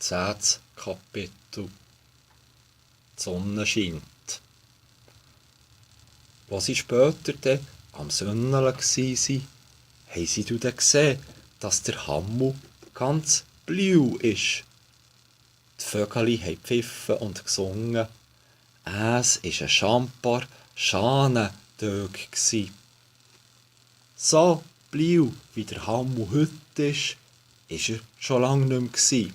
10. Kapitel. Die Sonne scheint. Als sie später dann am Sonnenl waren, haben sie dann gesehen, dass der Himmel ganz blau ist. Die Vögel haben gepfiffen und gesungen. Es war ein schambar Schanentag. So blau wie der Himmel heute ist er schon lange nicht mehr.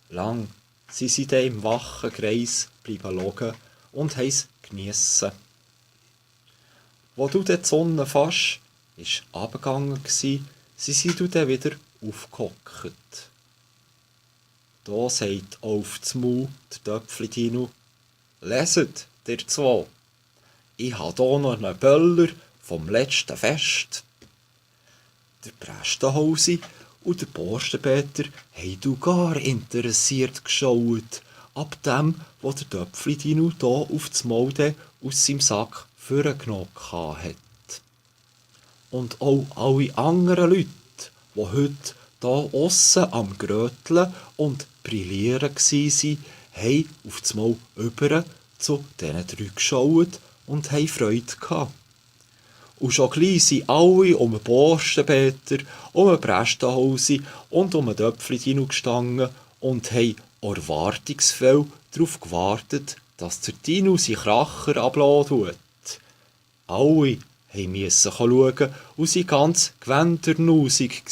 Lang sind sie dann im wachen Kreis schauen und haben es geniessen. Wo du dann die Sonne fast runtergegangen war, sind sie dann wieder aufgehockt. Da sagt auf das Maul der Töpfli-Dino: «Leset, ihr zwei, ich habe hier noch einen Böller vom letzten Fest.» Der Prästenhausi und der Borstenbeter haben gar interessiert geschaut, ab dem, wo der Töpfli-Dino da auf das Maul aus seinem Sack vorgenommen hat. Und auch alle anderen Leute, die heute da aussen am Gröteln und Brillieren waren, haben auf das Mal über zu diesen drei geschaut und haben Freude gehabt. Und schon gleich sind alle um den Borstenbeter, um den Prästenhausi und um den Töpfli-Dino gestanden und haben erwartungsvoll darauf gewartet, dass der Dino seinen Kracher ablassen tut. Alle mussten schauen und waren ganz gewändernusig.